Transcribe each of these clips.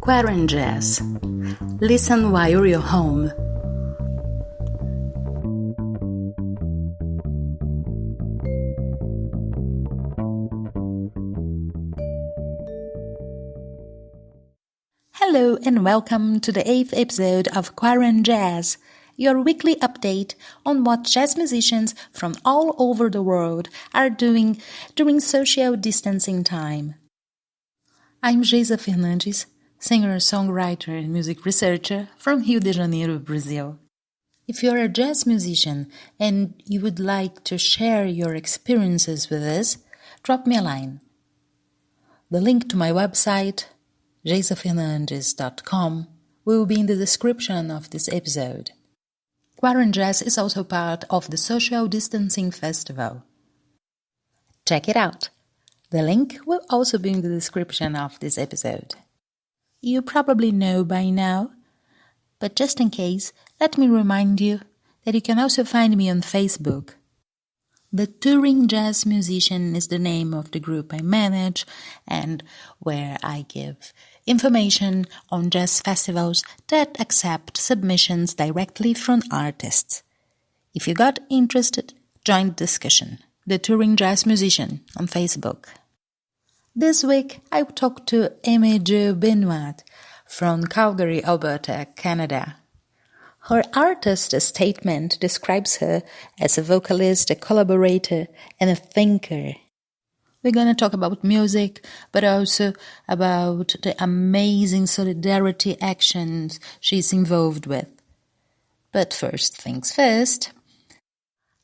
QuaranJazz. Listen while you're home. Hello and welcome to the 8th episode of QuaranJazz, your weekly update on what jazz musicians from all over the world are doing during social distancing time. I'm Geisa Fernandes, singer, songwriter, and music researcher from Rio de Janeiro, Brazil. If you're a jazz musician and you would like to share your experiences with us, drop me a line. The link to my website, geisafernandes.com, will be in the description of this episode. QuaranJazz is also part of the Social Distancing Festival. Check it out. The link will also be in the description of this episode. You probably know by now, but just in case, let me remind you that you can also find me on Facebook. The Touring Jazz Musician is the name of the group I manage and where I give information on jazz festivals that accept submissions directly from artists. If you got interested, join the discussion. The Touring Jazz Musician on Facebook. This week, I talked to Aimee-Jo Benoit from Calgary, Alberta, Canada. Her artist statement describes her as a vocalist, a collaborator, and a thinker. We're going to talk about music, but also about the amazing solidarity actions she's involved with. But first things first,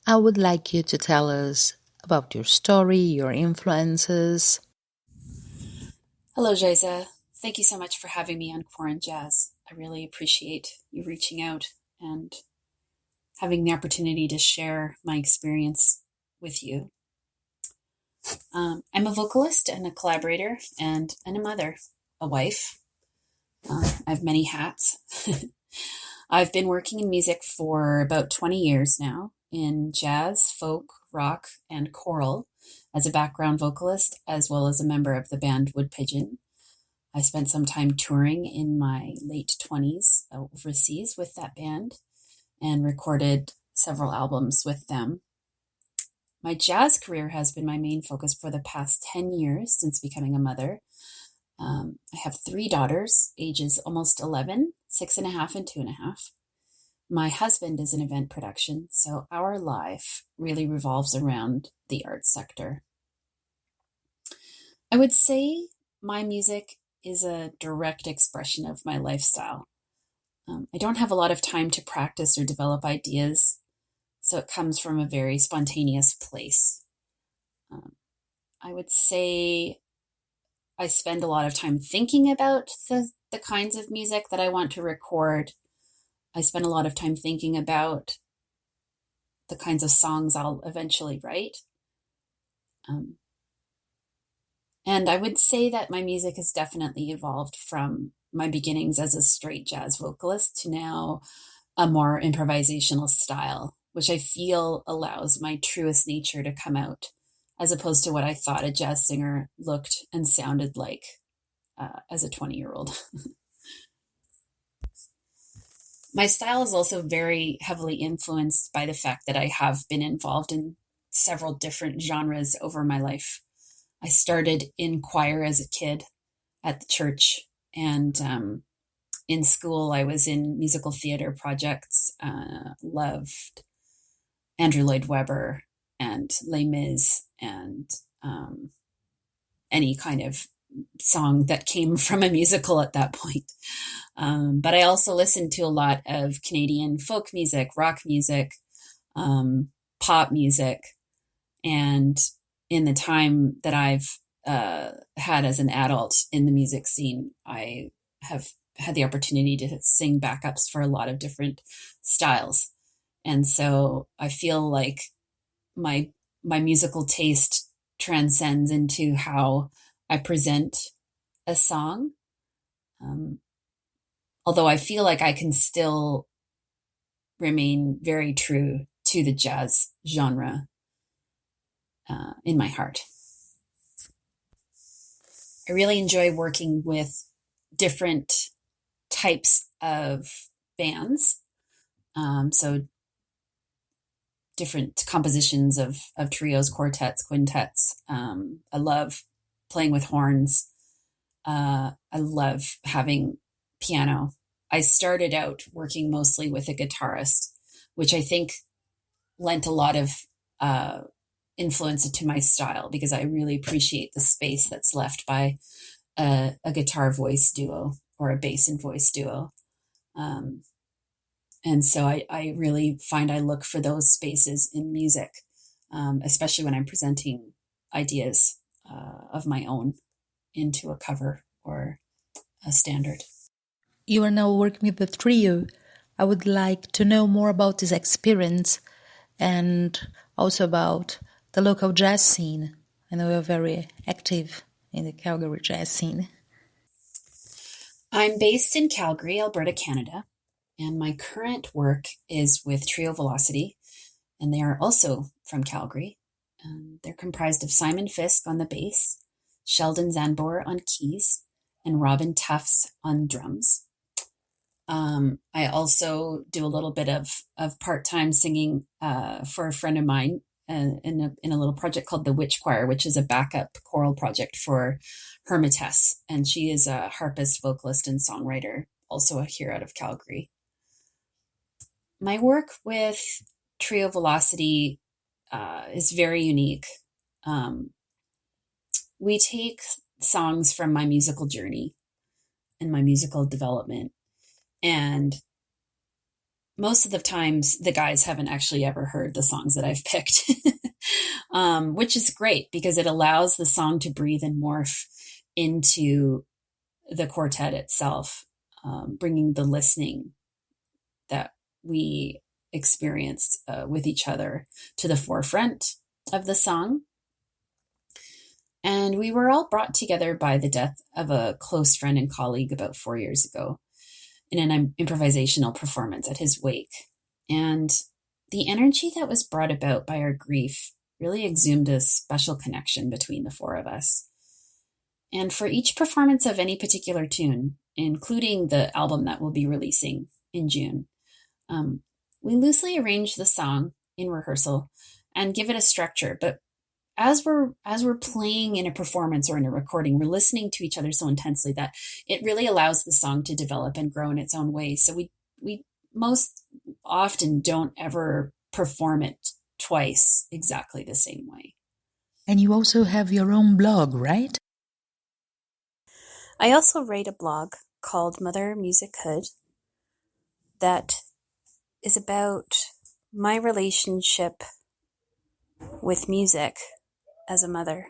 I would like you to tell us about your story, your influences. Hello, Geisa. Thank you so much for having me on QuaranJazz. I really appreciate you reaching out and having the opportunity to share my experience with you. I'm a vocalist and a collaborator and a mother, a wife. I have many hats. I've been working in music for about 20 years now in jazz, folk, rock, and choral as a background vocalist, as well as a member of the band Wood Pigeon. I spent some time touring in my late 20s overseas with that band and recorded several albums with them. My jazz career has been my main focus for the past 10 years since becoming a mother. I have 3 daughters, ages almost 11, 6.5, and 2.5. My husband is in event production, so our life really revolves around the arts sector. I would say my music is a direct expression of my lifestyle. I don't have a lot of time to practice or develop ideas, so it comes from a very spontaneous place. I would say I spend a lot of time thinking about the kinds of music that I want to record. I spend a lot of time thinking about the kinds of songs I'll eventually write. And I would say that my music has definitely evolved from my beginnings as a straight jazz vocalist to now a more improvisational style, which I feel allows my truest nature to come out, as opposed to what I thought a jazz singer looked and sounded like as a 20-year-old. My style is also very heavily influenced by the fact that I have been involved in several different genres over my life. I started in choir as a kid at the church, and in school I was in musical theater projects, loved Andrew Lloyd Webber and Les Mis and any kind of song that came from a musical at that point. But I also listened to a lot of Canadian folk music, rock music, pop music. And in the time that I've had as an adult in the music scene, I have had the opportunity to sing backups for a lot of different styles. And so I feel like my musical taste transcends into how I present a song. Although I feel like I can still remain very true to the jazz genre. in my heart. I really enjoy working with different types of bands. So different compositions of trios, quartets, quintets. I love playing with horns. I love having piano. I started out working mostly with a guitarist, which I think lent a lot of influence to my style, because I really appreciate the space that's left by a guitar voice duo or a bass and voice duo. And so I really find I look for those spaces in music, especially when I'm presenting ideas of my own into a cover or a standard. You are now working with the trio. I would like to know more about this experience and also about the local jazz scene. I know you're very active in the Calgary jazz scene. I'm based in Calgary, Alberta, Canada, and my current work is with Trio Velocity, and they are also from Calgary. They're comprised of Simon Fisk on the bass, Sheldon Zanbor on keys, and Robin Tufts on drums. I also do a little bit of part-time singing for a friend of mine in a little project called the Witch Choir, which is a backup choral project for Hermitess. And she is a harpist, vocalist, and songwriter, also here out of Calgary. My work with Trio Velocity is very unique. We take songs from my musical journey and my musical development, and most of the times the guys haven't actually ever heard the songs that I've picked, which is great because it allows the song to breathe and morph into the quartet itself, bringing the listening that we experienced with each other to the forefront of the song. And we were all brought together by the death of a close friend and colleague about 4 years ago in an improvisational performance at his wake. And the energy that was brought about by our grief really exhumed a special connection between the four of us. And for each performance of any particular tune, including the album that we'll be releasing in June, we loosely arrange the song in rehearsal and give it a structure. But as we're playing in a performance or in a recording, we're listening to each other so intensely that it really allows the song to develop and grow in its own way. So we most often don't ever perform it twice exactly the same way. And you also have your own blog, right? I also write a blog called Mother Music Hood that is about my relationship with music as a mother.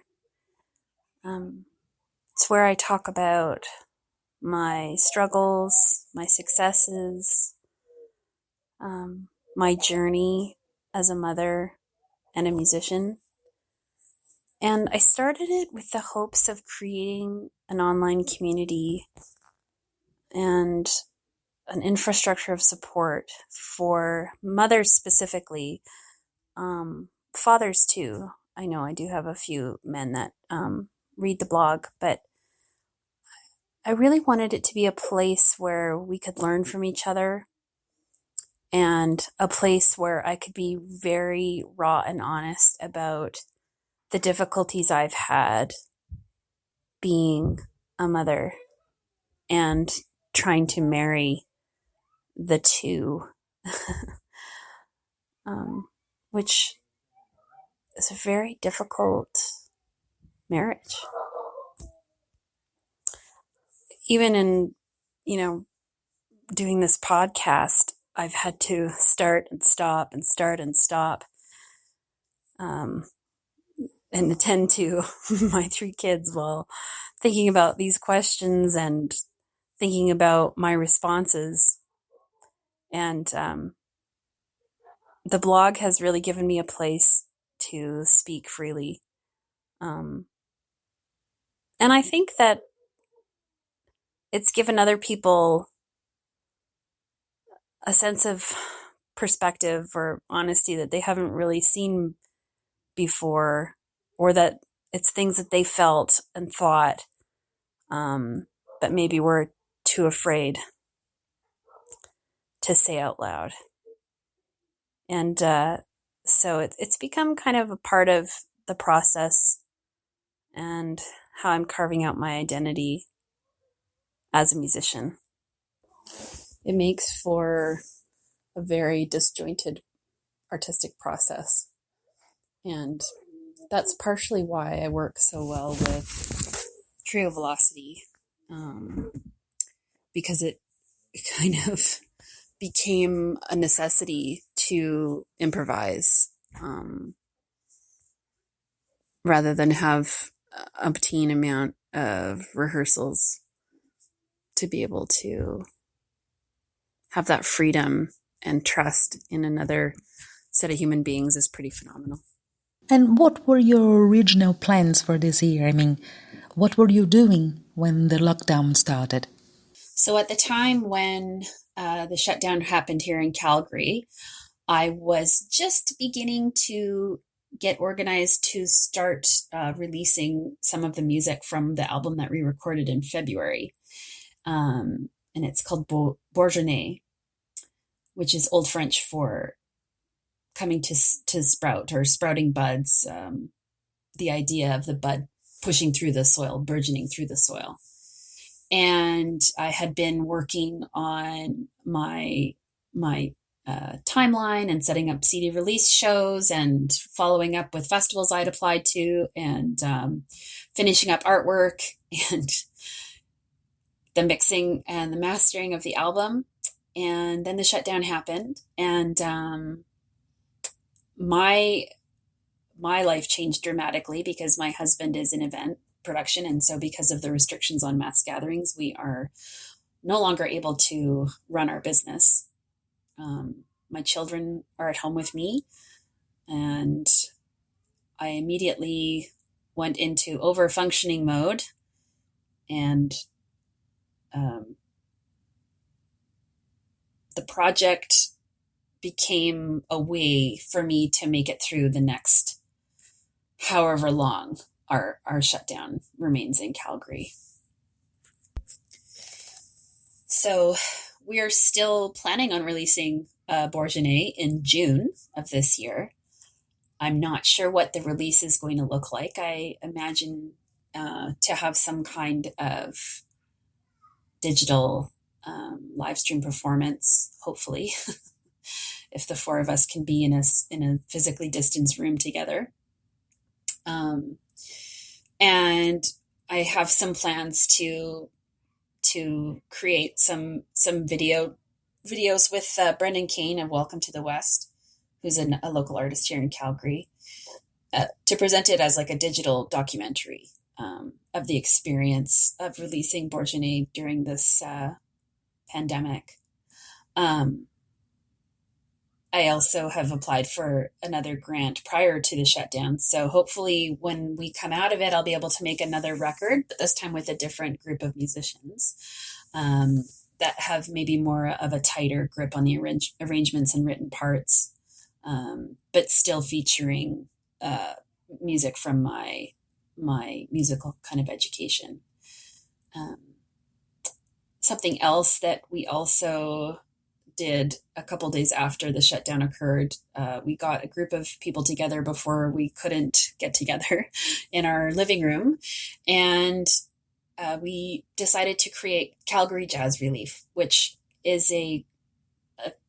It's where I talk about my struggles, my successes, my journey as a mother and a musician. And I started it with the hopes of creating an online community and an infrastructure of support for mothers specifically, fathers too. I know I do have a few men that read the blog, but I really wanted it to be a place where we could learn from each other and a place where I could be very raw and honest about the difficulties I've had being a mother and trying to marry the two, which is a very difficult marriage. Even in, doing this podcast, I've had to start and stop and start and stop, and attend to my 3 kids while thinking about these questions and thinking about my responses. And the blog has really given me a place to speak freely. And I think that it's given other people a sense of perspective or honesty that they haven't really seen before or that it's things that they felt and thought, but maybe were too afraid to say out loud. And so it's become kind of a part of the process and how I'm carving out my identity as a musician. It makes for a very disjointed artistic process. And that's partially why I work so well with Trio Velocity, because it kind of became a necessity to improvise rather than have umpteen amount of rehearsals to be able to have that freedom and trust in another set of human beings is pretty phenomenal. And what were your original plans for this year? I mean, what were you doing when the lockdown started? So at the time when the shutdown happened here in Calgary, I was just beginning to get organized to start releasing some of the music from the album that we recorded in February. And it's called Bourgeonner, which is Old French for coming to sprout or sprouting buds. The idea of the bud pushing through the soil, burgeoning through the soil. And I had been working on my timeline and setting up CD release shows and following up with festivals I'd applied to and finishing up artwork and the mixing and the mastering of the album. And then the shutdown happened, and my life changed dramatically because my husband is in event production. And so because of the restrictions on mass gatherings, we are no longer able to run our business. My children are at home with me, and I immediately went into over-functioning mode, and the project became a way for me to make it through the next however long our shutdown remains in Calgary. So we are still planning on releasing Bourgeonner in June of this year. I'm not sure what the release is going to look like. I imagine to have some kind of digital live stream performance, hopefully, if the four of us can be in a physically distanced room together. And I have some plans to create some videos with Brendan Kane of Welcome to the West, who's a local artist here in Calgary, to present it as like a digital documentary of the experience of releasing Bourgeonner during this pandemic. I also have applied for another grant prior to the shutdown. So hopefully when we come out of it, I'll be able to make another record, but this time with a different group of musicians that have maybe more of a tighter grip on the arrangements and written parts, but still featuring music from my musical kind of education. Something else that we also did a couple days after the shutdown occurred, we got a group of people together before we couldn't get together in our living room, and we decided to create Calgary Jazz Relief, which is a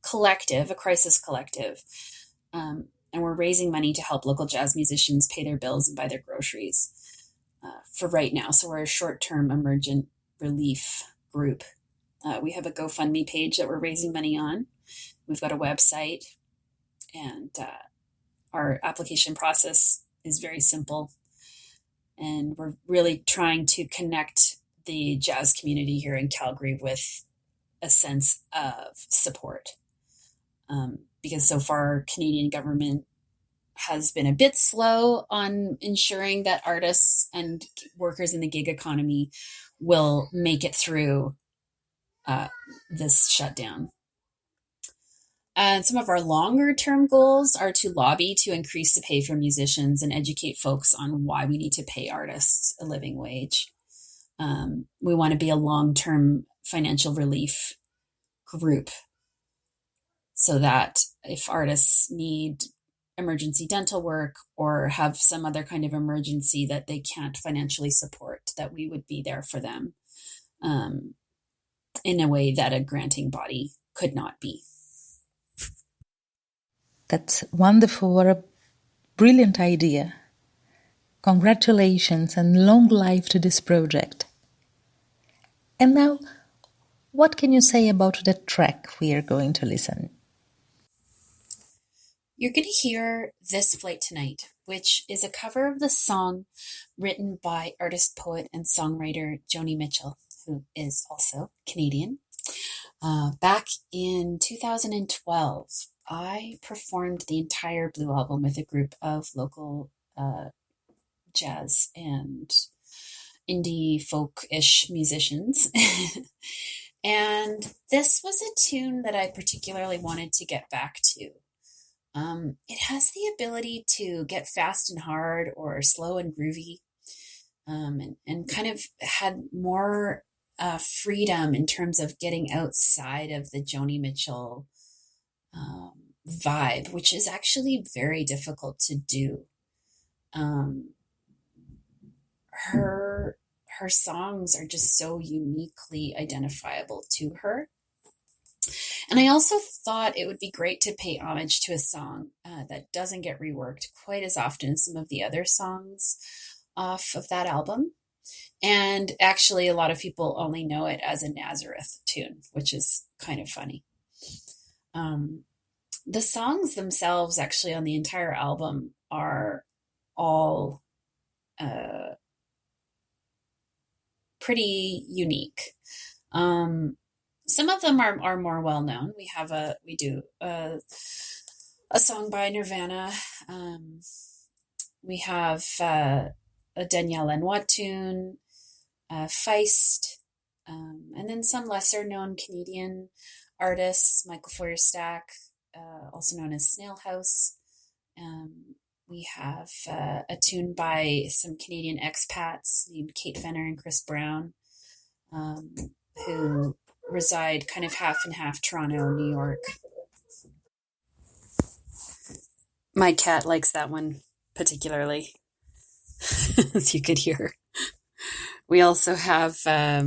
collective, a crisis collective, and we're raising money to help local jazz musicians pay their bills and buy their groceries for right now. So we're a short-term emergent relief group. We have a GoFundMe page that we're raising money on. We've got a website, and our application process is very simple. And we're really trying to connect the jazz community here in Calgary with a sense of support. Because so far, Canadian government has been a bit slow on ensuring that artists and workers in the gig economy will make it through this shutdown. And some of our longer term goals are to lobby to increase the pay for musicians and educate folks on why we need to pay artists a living wage. We want to be a long-term financial relief group so that if artists need emergency dental work or have some other kind of emergency that they can't financially support, that we would be there for them in a way that a granting body could not be. That's wonderful. What a brilliant idea. Congratulations and long life to this project. And now, what can you say about the track we are going to listen? You're going to hear This Flight Tonight, which is a cover of the song written by artist, poet, and songwriter Joni Mitchell, who is also Canadian. Back in 2012, I performed the entire Blue album with a group of local jazz and indie folk-ish musicians. And this was a tune that I particularly wanted to get back to. It has the ability to get fast and hard or slow and groovy, and kind of had more freedom in terms of getting outside of the Joni Mitchell vibe, which is actually very difficult to do. Her songs are just so uniquely identifiable to her. And I also thought it would be great to pay homage to a song that doesn't get reworked quite as often as some of the other songs off of that album. And actually, a lot of people only know it as a Nazareth tune, which is kind of funny. The songs themselves, actually, on the entire album are all pretty unique. Some of them are more well known. We do a song by Nirvana. We have a Danielle Lanois tune, Feist, and then some lesser known Canadian artists, Michael Feuerstack, also known as Snail House. We have a tune by some Canadian expats named Kate Fenner and Chris Brown, who reside kind of half and half Toronto, New York. My cat likes that one particularly, as you could hear. We also have a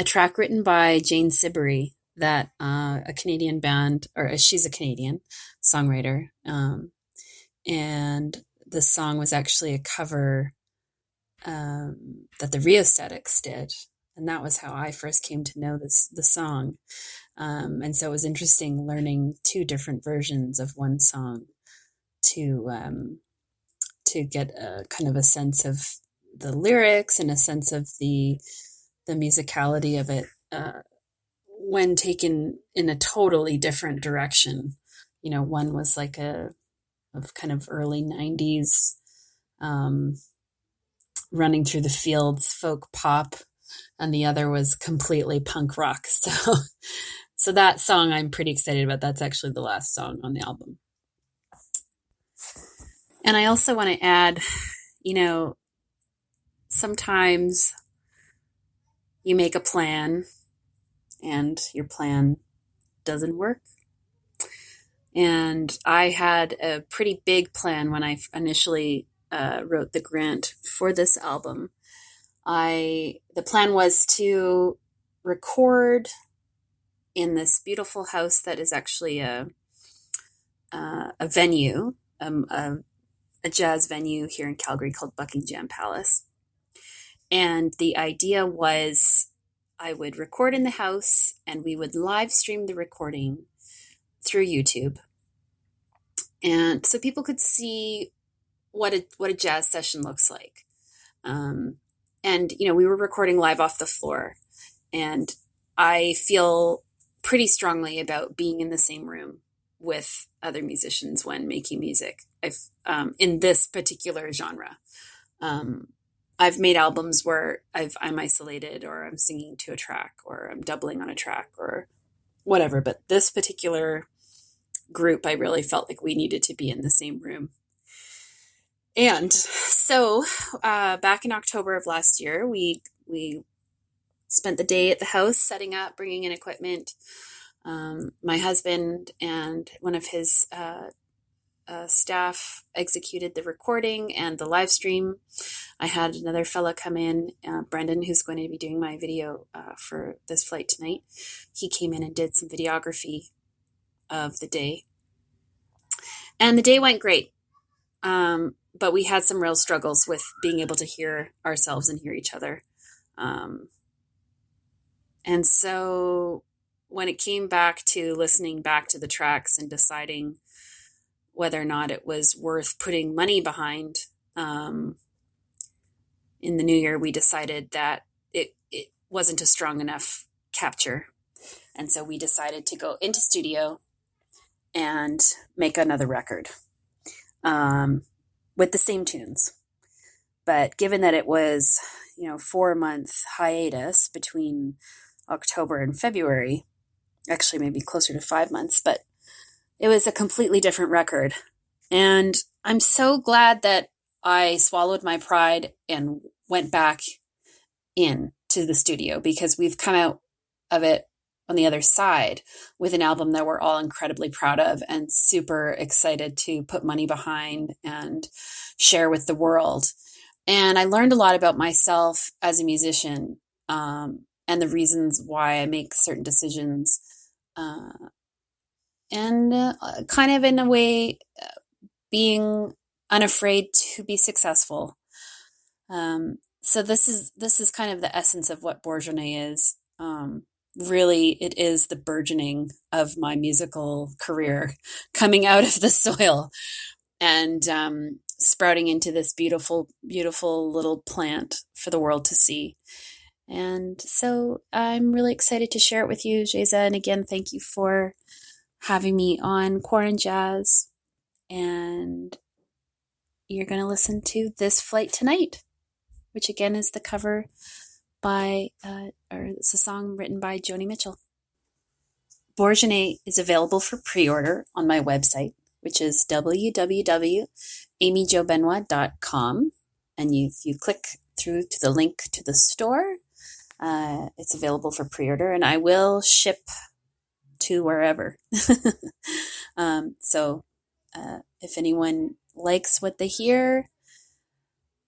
track written by Jane Siberry that a Canadian band, or she's a Canadian songwriter, and the song was actually a cover that the Rheostatics did. And that was how I first came to know the song. And so it was interesting learning two different versions of one song to get a kind of a sense of the lyrics and a sense of the musicality of it when taken in a totally different direction. You know, one was like of kind of early 90s running through the fields folk pop, and the other was completely punk rock. So that song I'm pretty excited about. That's actually the last song on the album. And I also want to add, you know, sometimes you make a plan and your plan doesn't work. And I had a pretty big plan when I initially wrote the grant for this album. The plan was to record in this beautiful house that is actually a venue, a jazz venue here in Calgary called Buckingham Palace. And the idea was I would record in the house and we would live stream the recording through YouTube. And so people could see what a jazz session looks like. And, you know, we were recording live off the floor, and I feel pretty strongly about being in the same room with other musicians when making music. In this particular genre, I've made albums where I'm isolated, or I'm singing to a track, or I'm doubling on a track, or whatever. But this particular group, I really felt like we needed to be in the same room. And so back in October of last year, we spent the day at the house setting up, bringing in equipment. My husband and one of his staff executed the recording and the live stream. I had another fella come in, Brendan, who's going to be doing my video for this flight tonight. He came in and did some videography of the day. And the day went great. But we had some real struggles with being able to hear ourselves and hear each other. And so when it came back to listening back to the tracks and deciding whether or not it was worth putting money behind, in the new year, we decided that it wasn't a strong enough capture. And so we decided to go into studio and make another record with the same tunes. But given that it was, 4-month hiatus between October and February, actually maybe closer to 5 months, but it was a completely different record. And I'm so glad that I swallowed my pride and went back in to the studio, because we've come out of it on the other side with an album that we're all incredibly proud of and super excited to put money behind and share with the world. And I learned a lot about myself as a musician, and the reasons why I make certain decisions, and kind of in a way being unafraid to be successful. So this is kind of the essence of what Bourgeonnet is. Really, it is the burgeoning of my musical career coming out of the soil and sprouting into this beautiful, beautiful little plant for the world to see. And so I'm really excited to share it with you, Jeza. And again, thank you for having me on QuaranJazz. And you're going to listen to This Flight Tonight, which again is the cover by, or it's a song written by Joni Mitchell. Bourgeonnet is available for pre-order on my website, which is www.aimeejobenoit.com. And if you click through to the link to the store, it's available for pre-order, and I will ship to wherever. So if anyone likes what they hear,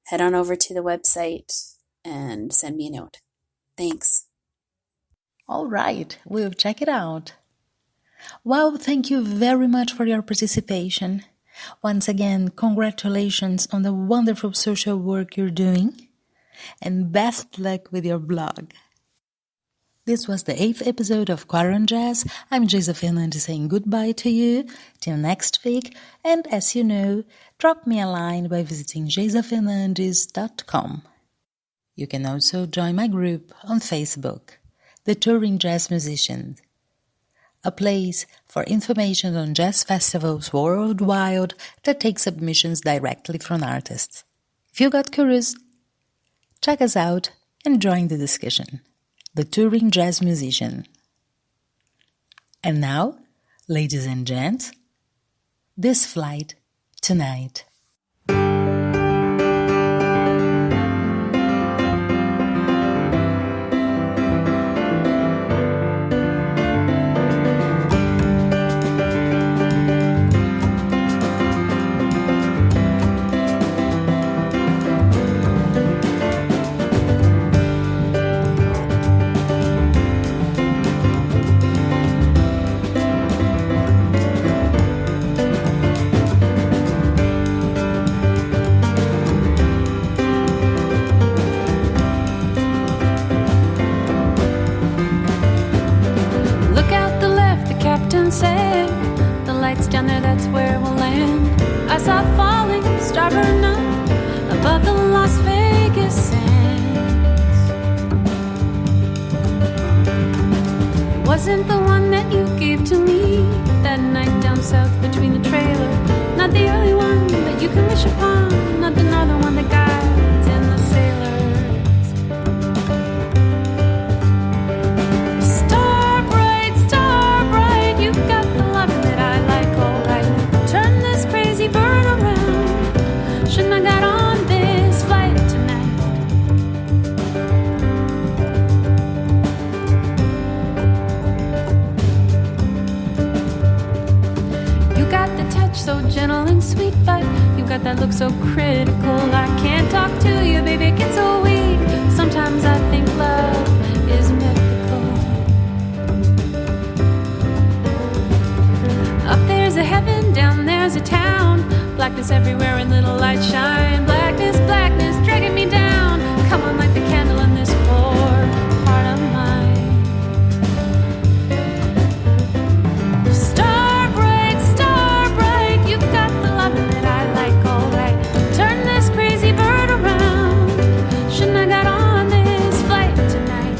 head on over to the website and send me a note. Thanks. All right, we'll check it out. Wow, thank you very much for your participation. Once again, congratulations on the wonderful social work you're doing, and best luck with your blog. This was the 8th episode of QuaranJazz. I'm Jeza Fernandes saying goodbye to you till next week, and as you know, drop me a line by visiting jezafernandes.com. You can also join my group on Facebook, The Touring Jazz Musicians, a place for information on jazz festivals worldwide that take submissions directly from artists. If you got curious, check us out and join the discussion. The Touring Jazz Musician. And now, ladies and gents, This Flight Tonight. Said the lights down there, that's where we'll land. I saw it falling, star burn up above the Las Vegas sands. It wasn't the one that you gave to me that night down south between the trailer. Not the early one that you can wish upon, not the northern one that guides in the sailors. Star bright, you've got the love that I like. sweet vibe. You got that look so critical. I can't talk to you, baby, it gets so weak. Sometimes I think love is mythical. Up there's a heaven, down there's a town. Blackness everywhere and little light shine. Blackness, blackness, dragging me down. Come on, light the candle in this poor heart of mine. Star bright, you've got the love that I like, alright. Turn this crazy bird around. Shouldn't I got on this flight tonight?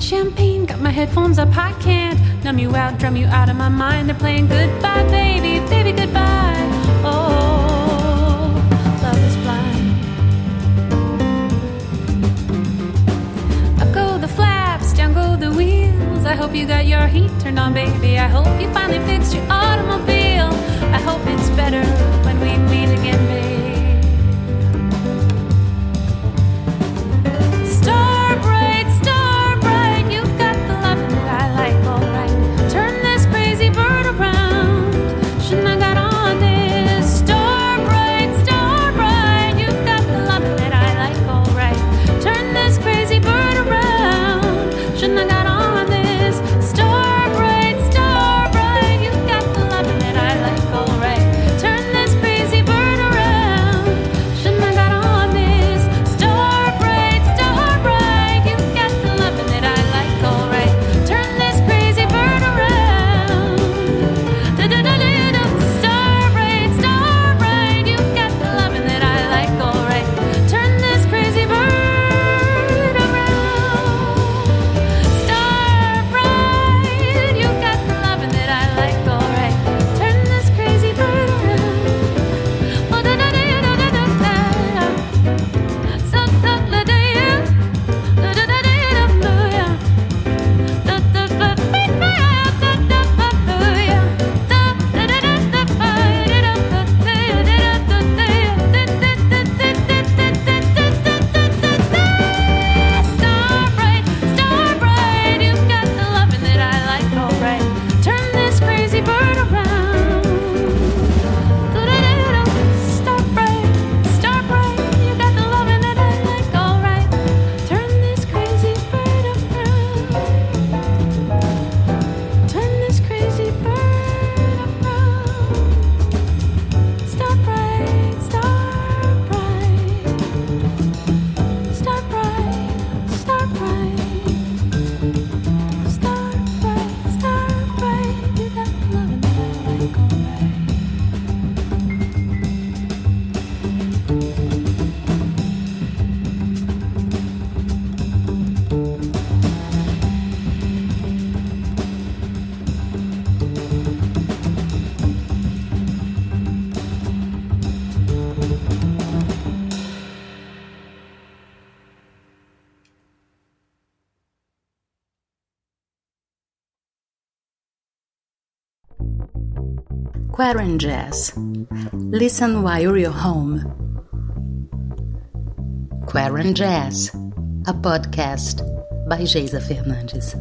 Champagne, got my headphones up, I can't numb you out, drum you out of my mind. They're playing goodbye, baby, baby, goodbye. Oh, love is blind. Up go the flaps, down go the wheels. I hope you got your heat turned on, baby. I hope you finally fixed your automobile. I hope it's better when we meet again, babe. QuaranJazz. Listen while you're home. QuaranJazz, a podcast by Geisa Fernandes.